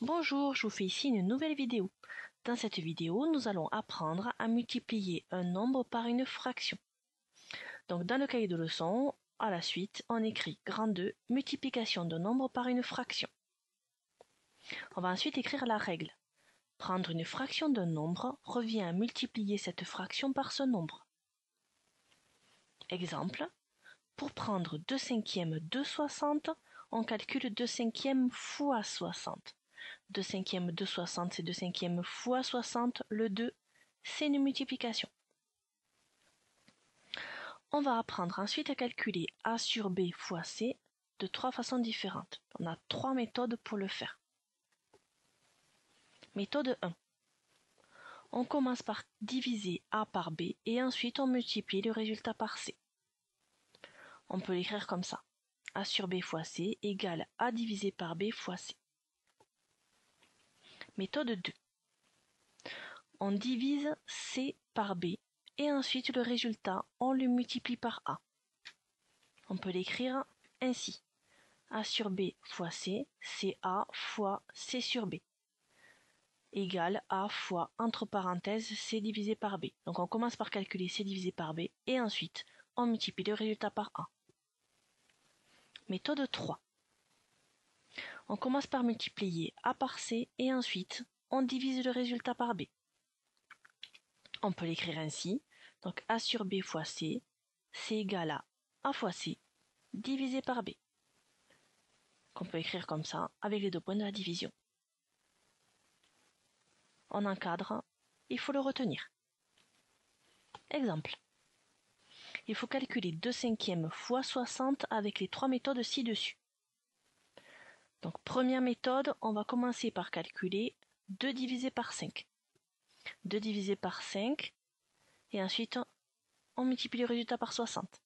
Bonjour, je vous fais ici une nouvelle vidéo. Dans cette vidéo, nous allons apprendre à multiplier un nombre par une fraction. Donc dans le cahier de leçon, à la suite, on écrit grand 2, multiplication d'un nombre par une fraction. On va ensuite écrire la règle. Prendre une fraction d'un nombre revient à multiplier cette fraction par ce nombre. Exemple, pour prendre 2 cinquièmes de 60, on calcule 2 cinquièmes fois 60. 2 cinquièmes de 60, c'est 2 cinquièmes fois 60. Le 2, c'est une multiplication. On va apprendre ensuite à calculer A sur B fois C de 3 façons différentes. On a 3 méthodes pour le faire. Méthode 1. On commence par diviser A par B et ensuite on multiplie le résultat par C. On peut l'écrire comme ça. A sur B fois C égale A divisé par B fois C. Méthode 2. On divise C par B et ensuite le résultat, on le multiplie par A. On peut l'écrire ainsi. A sur B fois C, c'est A fois C sur B, égale A fois, entre parenthèses, C divisé par B. Donc on commence par calculer C divisé par B et ensuite on multiplie le résultat par A. Méthode 3. On commence par multiplier A par C et ensuite on divise le résultat par B. On peut l'écrire ainsi. Donc A sur B fois C, c'est égal à A fois C divisé par B. Qu'on peut écrire comme ça avec les deux points de la division. On encadre, il faut le retenir. Exemple. Il faut calculer 2 cinquièmes fois 60 avec les 3 méthodes ci-dessus. Donc première méthode, on va commencer par calculer 2 divisé par 5. 2 divisé par 5 et ensuite on multiplie le résultat par 60.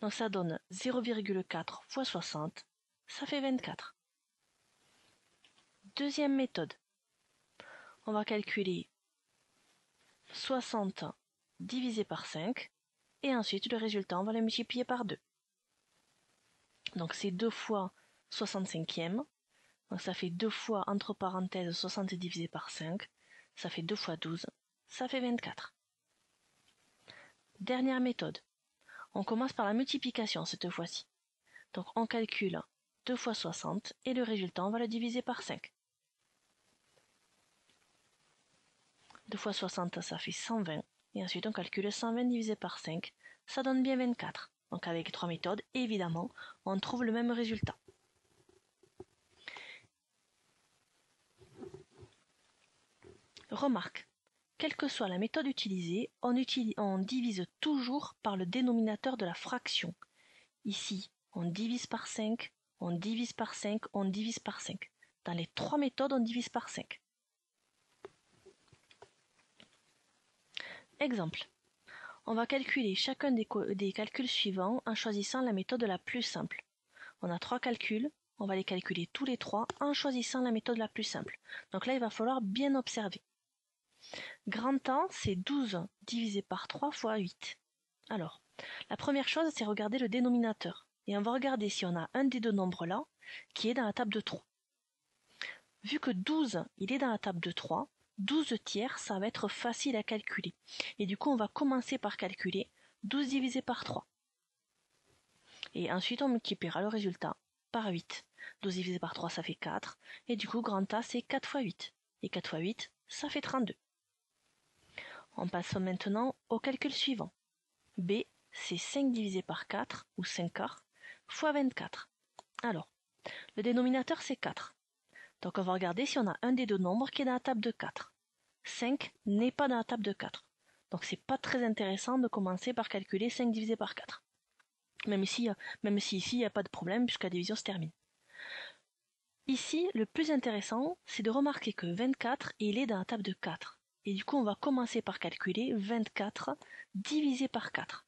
Donc ça donne 0,4 fois 60, ça fait 24. Deuxième méthode. On va calculer 60 divisé par 5 et ensuite le résultat on va le multiplier par 2. Donc c'est 2 fois 65e, donc ça fait 2 fois entre parenthèses 60 divisé par 5, ça fait 2 fois 12, ça fait 24. Dernière méthode. On commence par la multiplication cette fois-ci. Donc on calcule 2 fois 60 et le résultat on va le diviser par 5. 2 fois 60 ça fait 120 et ensuite on calcule 120 divisé par 5, ça donne bien 24. Donc avec 3 méthodes, évidemment, on trouve le même résultat. Remarque, quelle que soit la méthode utilisée, on divise toujours par le dénominateur de la fraction. Ici, on divise par 5, on divise par 5, on divise par 5. Dans les 3 méthodes, on divise par 5. Exemple. On va calculer chacun des calculs suivants en choisissant la méthode la plus simple. On a 3 calculs, on va les calculer tous les 3 en choisissant la méthode la plus simple. Donc là, il va falloir bien observer. Grand A, c'est 12 divisé par 3 fois 8. Alors, la première chose, c'est regarder le dénominateur. Et on va regarder si on a un des deux nombres là, qui est dans la table de 3. Vu que 12, il est dans la table de 3, 12 tiers, ça va être facile à calculer. Et du coup, on va commencer par calculer 12 divisé par 3. Et ensuite, on multipliera le résultat par 8. 12 divisé par 3, ça fait 4. Et du coup, grand A, c'est 4 fois 8. Et 4 fois 8, ça fait 32. On passe maintenant au calcul suivant. B, c'est 5 divisé par 4, ou 5 quarts, fois 24. Alors, le dénominateur, c'est 4. Donc on va regarder si on a un des deux nombres qui est dans la table de 4. 5 n'est pas dans la table de 4. Donc c'est pas très intéressant de commencer par calculer 5 divisé par 4. Même si ici il n'y a pas de problème puisque la division se termine. Ici, le plus intéressant, c'est de remarquer que 24, il est dans la table de 4. Et du coup, on va commencer par calculer 24 divisé par 4.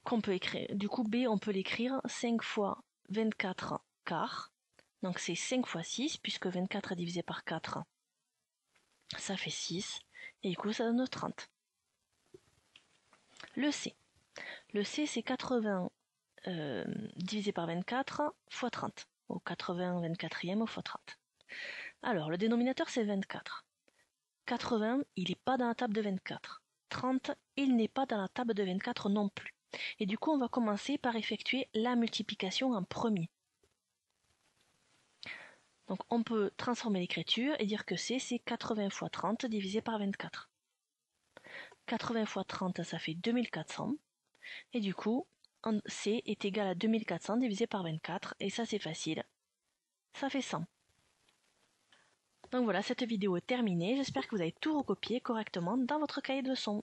Qu'on peut écrire. Du coup, B, on peut l'écrire 5 fois 24 quarts. Donc c'est 5 fois 6, puisque 24 divisé par 4, ça fait 6. Et du coup, ça donne 30. Le C. Le C, c'est 80 divisé par 24 fois 30. au 80 24e au x30. Alors, le dénominateur, c'est 24. 80, il n'est pas dans la table de 24. 30, il n'est pas dans la table de 24 non plus. Et du coup, on va commencer par effectuer la multiplication en premier. Donc, on peut transformer l'écriture et dire que c'est 80 x 30 divisé par 24. 80 x 30, ça fait 2400. Et du coup, C est égal à 2400 divisé par 24. Et ça, c'est facile. Ça fait 100. Donc voilà, cette vidéo est terminée. J'espère que vous avez tout recopié correctement dans votre cahier de leçons.